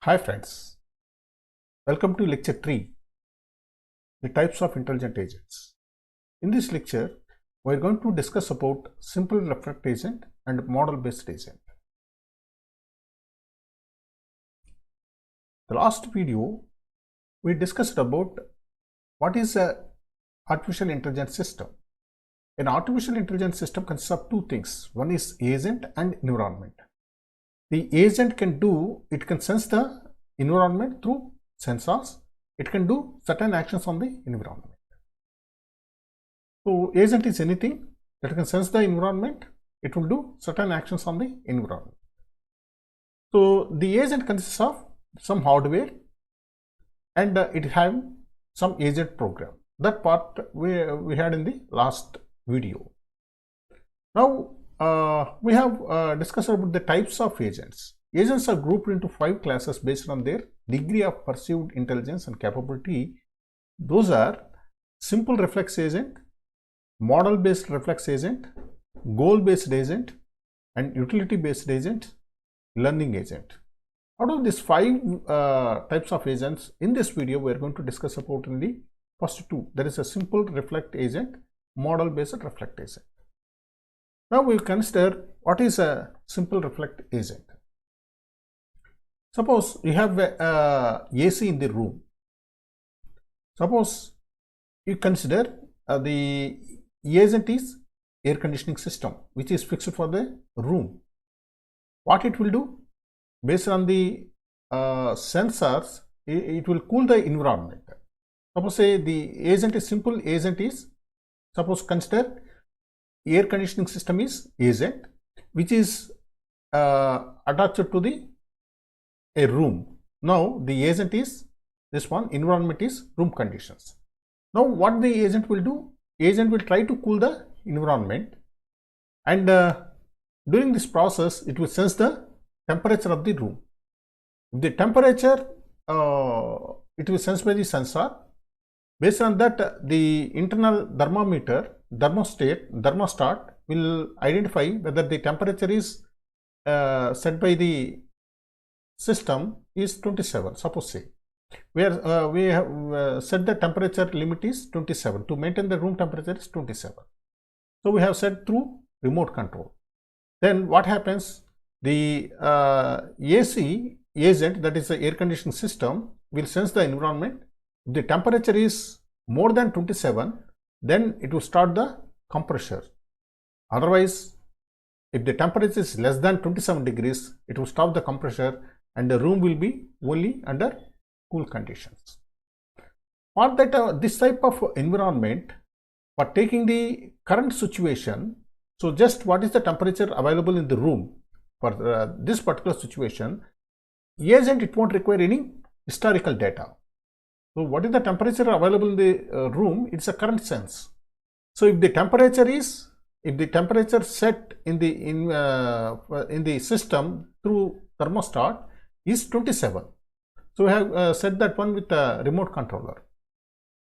Hi friends, welcome to lecture 3, the types of intelligent agents. In this lecture, we are going to discuss about simple reflect agent and model based agent. The last video, we discussed about what is an artificial intelligence system. An artificial intelligence system consists of two things. One is agent and environment. The agent it can sense the environment through sensors. It can do certain actions on the environment. So agent is anything that can sense the environment. It will do certain actions on the environment. So the agent consists of some hardware and it have some agent program. That part we had in the last video. Now we have discussed about the types of agents. Agents are grouped into 5 classes based on their degree of perceived intelligence and capability. Those are simple reflex agent, model based reflex agent, goal based agent, and utility based agent, learning agent. Out of these 5 types of agents, in this video we are going to discuss about in the first 2. There is a simple reflect agent, model based reflect agent. Now we will consider what is a simple reflect agent. Suppose you have a AC in the room. Suppose you consider the agent is air conditioning system which is fixed for the room. What it will do? Based on the sensors, it will cool the environment. Suppose say the agent is simple agent is, suppose consider air conditioning system is agent which is attached to a room. Now the agent is this one, environment is room conditions. Now what the agent will do? Agent will try to cool the environment, and during this process it will sense the temperature of the room. If the temperature it will sense by the sensor. Based on that, the internal thermostat will identify whether the temperature is set by the system is 27. Suppose say we have set the temperature limit is 27. To maintain the room temperature is 27. So we have set through remote control. Then what happens? The AC agent, that is the air conditioning system, will sense the environment. If the temperature is more than 27, then it will start the compressor. Otherwise, if the temperature is less than 27 degrees, it will stop the compressor and the room will be only under cool conditions. For that, this type of environment, for taking the current situation, so just what is the temperature available in the room for this particular situation, agent it won't require any historical data. So what is the temperature available in the room? It's a current sense. So if the temperature set in the system through thermostat is 27. So we have set that one with a remote controller.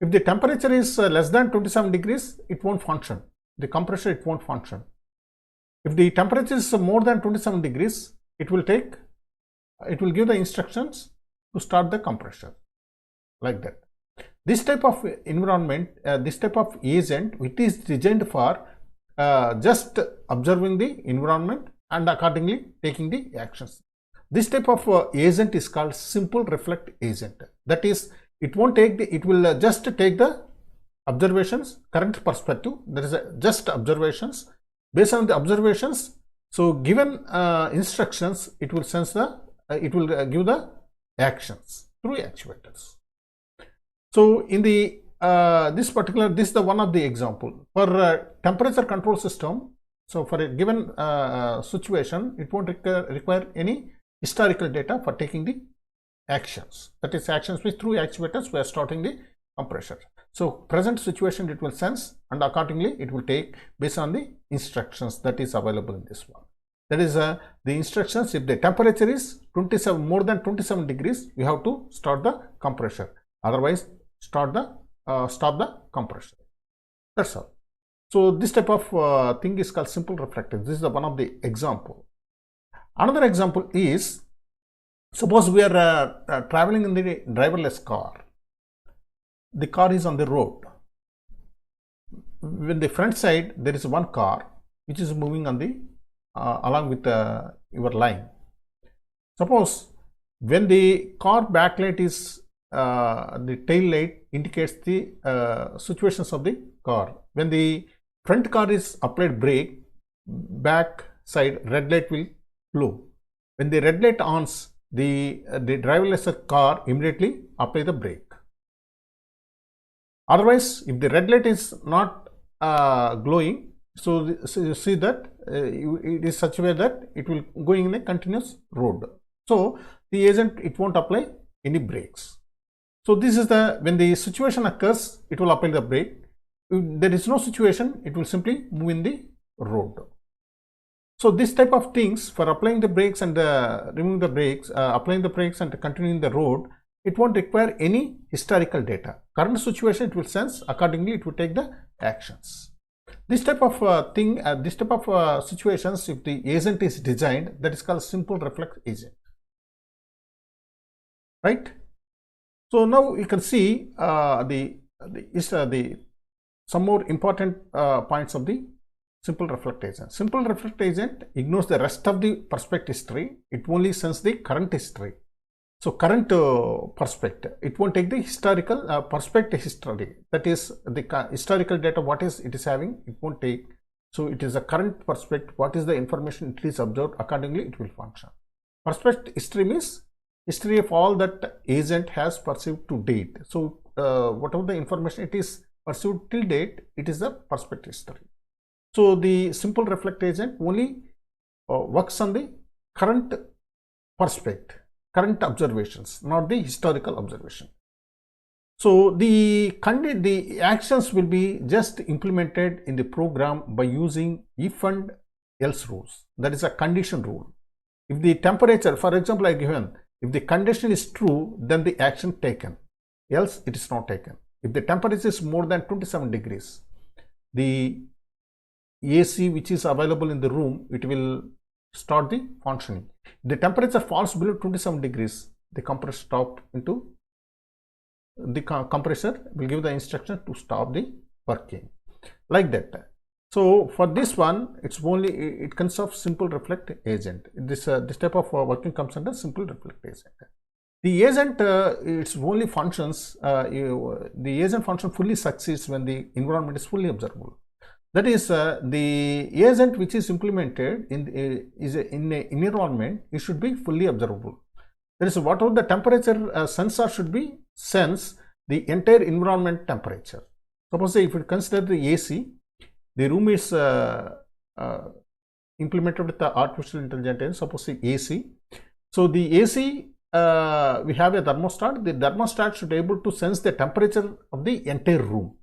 If the temperature is less than 27 degrees, it won't function. The compressor it won't function. If the temperature is more than 27 degrees, it will give the instructions to start the compressor. Like that. This type of environment, this type of agent, it is designed for just observing the environment and accordingly taking the actions. This type of agent is called simple reflect agent. That is, it won't take it will just take the observations, current perspective. There is just observations. Based on the observations, so given instructions, it will sense it will give the actions through actuators. So in the this is the one of the example for temperature control system. So for a given situation, it won't require any historical data for taking the actions. That is, actions which through actuators we are starting the compressor. So present situation it will sense and accordingly it will take based on the instructions that is available in this one. That is the instructions. If the temperature is more than 27 degrees, you have to start the compressor. Otherwise, stop the compressor. That's all. So this type of thing is called simple reflective. This is one of the example. Another example is Suppose we are traveling in the driverless car. The car is on the road. When the front side there is one car which is moving on the along with your line. Suppose when the car backlight is the tail light indicates the situations of the car. When the front car is applied brake, back side red light will glow. When the red light ons, the driverless car immediately apply the brake. Otherwise, if the red light is not glowing, so you see that it is such a way that it will going in a continuous road. So the agent, it won't apply any brakes. So this is the, when the situation occurs, it will apply the brake. If there is no situation, it will simply move in the road. So this type of things for applying the brakes and removing the brakes, applying the brakes and continuing the road, it won't require any historical data. Current situation it will sense, accordingly it will take the actions. This type of situations, if the agent is designed, that is called simple reflex agent, right? So now you can see some more important points of the simple reflect agent. Simple reflect agent ignores the rest of the perspect history. It only senses the current history. So current perspect, it won't take the historical perspect history. That is the historical data, what is it is having, it won't take. So it is a current perspect, what is the information it is observed, accordingly it will function. Perspect history means history of all that agent has perceived to date. So whatever the information it is perceived till date, it is the perspect history. So the simple reflect agent only works on the current perspect, current observations, not the historical observation. So the actions will be just implemented in the program by using if and else rules. That is a condition rule. If the temperature, for example, I given, if the condition is true, then the action taken, else it is not taken. If the temperature is more than 27 degrees, the AC which is available in the room, it will start the functioning. If the temperature falls below 27 degrees, the compressor stop into the compressor will give the instruction to stop the working, like that. So for this one, it's only, it consists of simple reflect agent. This type of working comes under simple reflect agent. The agent, its only functions, the agent function fully succeeds when the environment is fully observable. That is, the agent which is implemented in an environment, it should be fully observable. That is, whatever the temperature sensor should be sense the entire environment temperature. Suppose if you consider the AC, the room is implemented with the artificial intelligence, suppose the AC. So the AC, we have a thermostat. The thermostat should be able to sense the temperature of the entire room.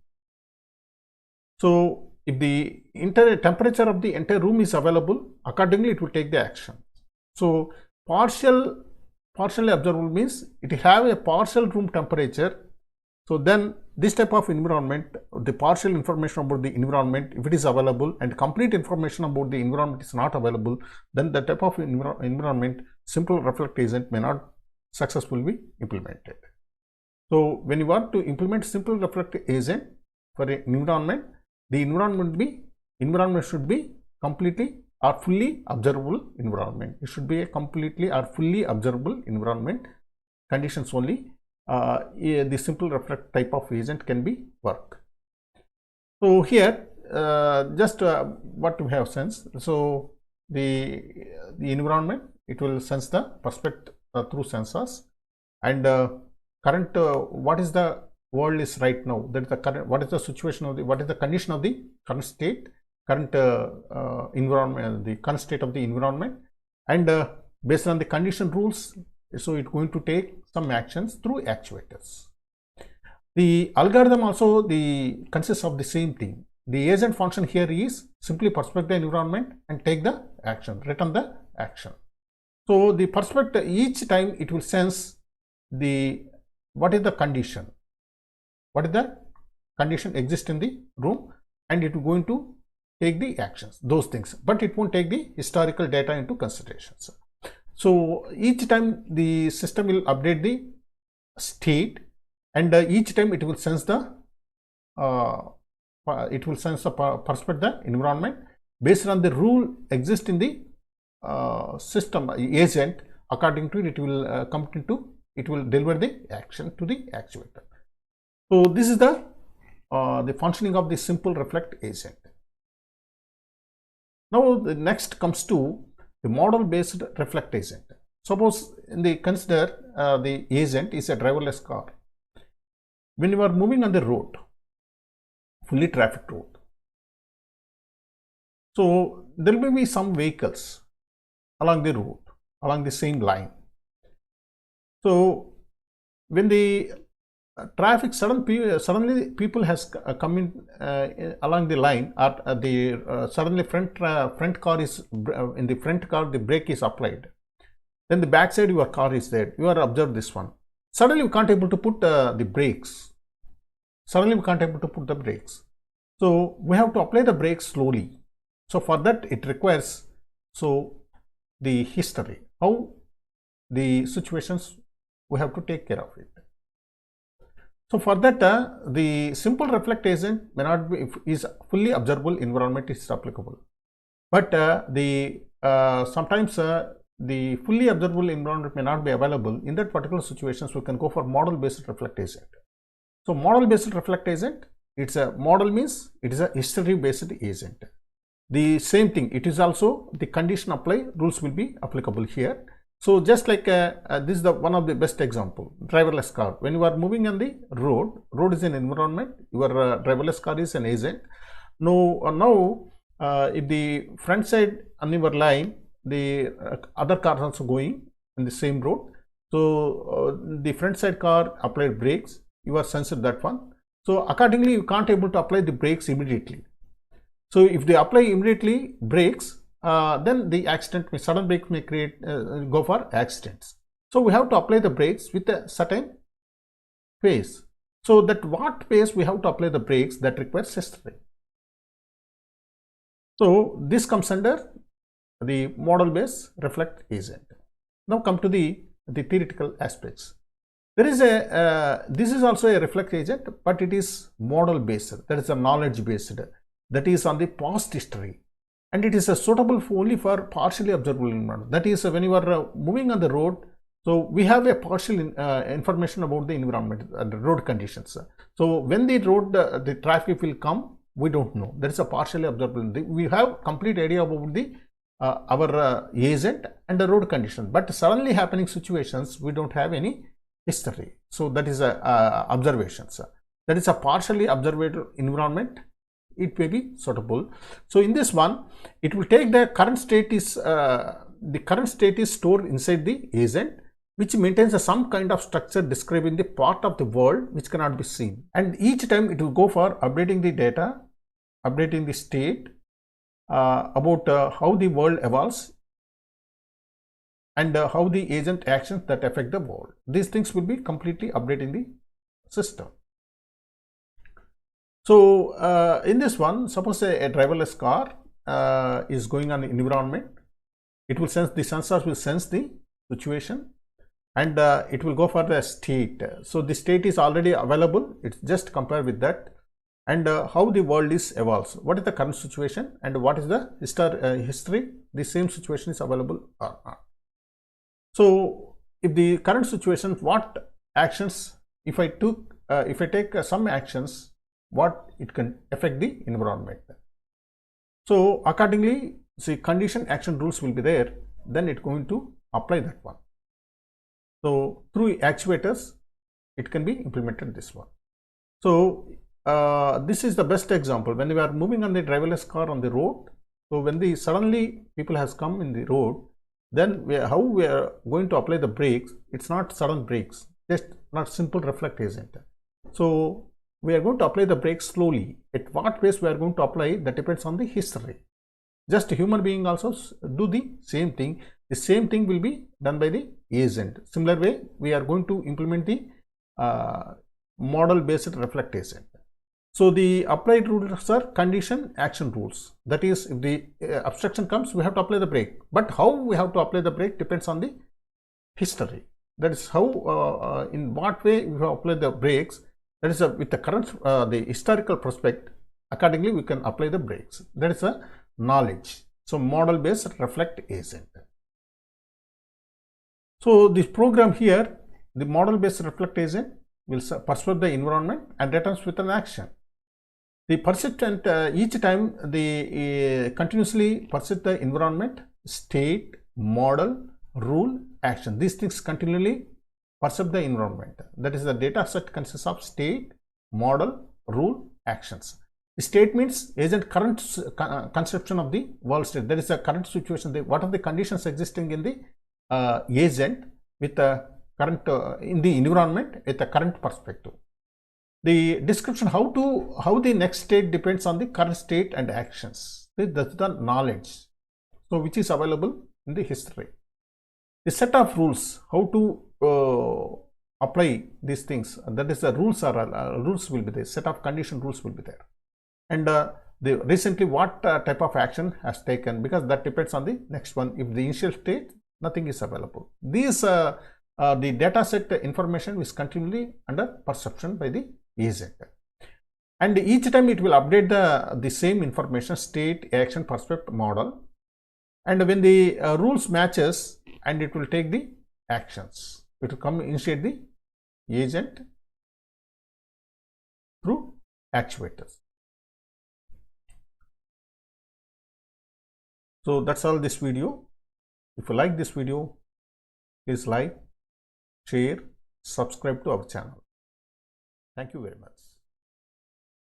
So if the entire temperature of the entire room is available, accordingly it will take the action. So partially observable means it have a partial room temperature. So then this type of environment, the partial information about the environment, if it is available, and complete information about the environment is not available, then that type of environment, simple reflect agent may not successfully be implemented. So when you want to implement simple reflect agent for an environment, the environment should be completely or fully observable environment. It should be a completely or fully observable environment. Conditions only the simple reflect type of agent can be work. So here just what we have sensed. So the environment, it will sense the perspect through sensors, and current what is the world is right now, that is the current, what is the situation of the, what is the condition of the current state, current environment, the current state of the environment, and based on the condition rules, so it's going to take some actions through actuators. The algorithm also consists of the same thing. The agent function here is simply perspect the environment and take the action, return the action. So the perspect, each time it will sense the what is the condition, what is the condition exists in the room, and it is going to take the actions, those things, but it won't take the historical data into considerations. So each time the system will update the state, and each time it will sense the perspective the environment based on the rule exist in the system agent. According to it, it will come into, it will deliver the action to the actuator. So this is the functioning of the simple reflect agent. Now the next comes to the model based reflect agent. Suppose consider the agent is a driverless car. When you are moving on the road, fully traffic road, so there will be some vehicles along the road, along the same line. So when the traffic suddenly people has come in along the line, or suddenly front car is in the front car, the brake is applied. Then the back side your car is there. You are observe this one. Suddenly you can't able to put the brakes. Suddenly we can't able to put the brakes. So we have to apply the brakes slowly. So for that it requires the history, how the situations we have to take care of it. So for that the simple reflect agent may not be, is fully observable environment is applicable, but sometimes the fully observable environment may not be available. In that particular situations we can go for model based reflect agent. So model based reflect agent, it's a model means it is a history based agent. The same thing, it is also the condition apply rules will be applicable here. So just like this is the one of the best example, driverless car. When you are moving on the road is an environment, your driverless car is an agent. Now if the front side on your line, the other cars also going in the same road, so the front side car applied brakes, you are sensed that one. So accordingly you can't able to apply the brakes immediately. So if they apply immediately brakes, then the accident, sudden brakes may create go for accidents. So we have to apply the brakes with a certain pace. So that what pace we have to apply the brakes, that requires history. So this comes under the model based reflect agent. Now come to the theoretical aspects. There is this is also a reflect agent, but it is model based, that is a knowledge based, that is on the past history, and it is suitable only for partially observable environment. That is when you are moving on the road, so we have a partial information about the environment and the road conditions. So when the road the traffic will come, we don't know. That is a partially observable. We have complete idea about the our agent and the road condition, but suddenly happening situations we don't have any history. So that is observations. That is a partially observable environment. It may be suitable. So in this one, it will take the current state is stored inside the agent, which maintains some kind of structure describing the part of the world which cannot be seen. And each time it will go for updating the data, updating the state about how the world evolves and how the agent actions that affect the world. These things will be completely updating the system. So in this one, suppose a driverless car is going on environment, it will sense, the sensors will sense the situation, and it will go for the state. So the state is already available, it's just compare with that, and how the world is evolves, what is the current situation and what is the history, the same situation is available or not. So if the current situation, what actions, if I take some actions, what it can affect the environment. So accordingly, see, condition action rules will be there, then it's going to apply that one. So through actuators, it can be implemented this one. So this is the best example when we are moving on the driverless car on the road. So when the suddenly people has come in the road, then how we are going to apply the brakes, it's not sudden brakes, just not simple reflect agent. So we are going to apply the brakes slowly. At what pace we are going to apply, that depends on the history. Just a human being also do the same thing. The same thing will be done by the agent. Similar way, we are going to implement the model based reflect agent. So the applied rules are condition action rules. That is, if the obstruction comes, we have to apply the brake. But how we have to apply the brake depends on the history. That is how, in what way we have applied the brakes. That is with the current, the historical prospect. Accordingly, we can apply the brakes. That is a knowledge. So model-based reflect agent. So this program here, the model-based reflect agent will perceive the environment and returns with an action. The perception each time the continuously perceive the environment, state, model, rule, action. These things continually perceive the environment. That is, the data set consists of state, model, rule, actions. The state means agent current conception of the world state. That is the current situation. What are the conditions existing in the agent with the current in the environment with the current perspective. The description how the next state depends on the current state and actions. That's the knowledge. So which is available in the history. The set of rules how to apply these things. That is, the rules are rules will be there. Set of condition rules will be there. And the recently what type of action has taken, because that depends on the next one. If the initial state, nothing is available. These the data set information is continually under perception by the agent, and each time it will update the same information, state, action, perspective, model, and when the rules matches, and it will take the actions. It will come initiate the agent through actuators. So that's all this video. If you like this video, please like, share, subscribe to our channel. Thank you very much.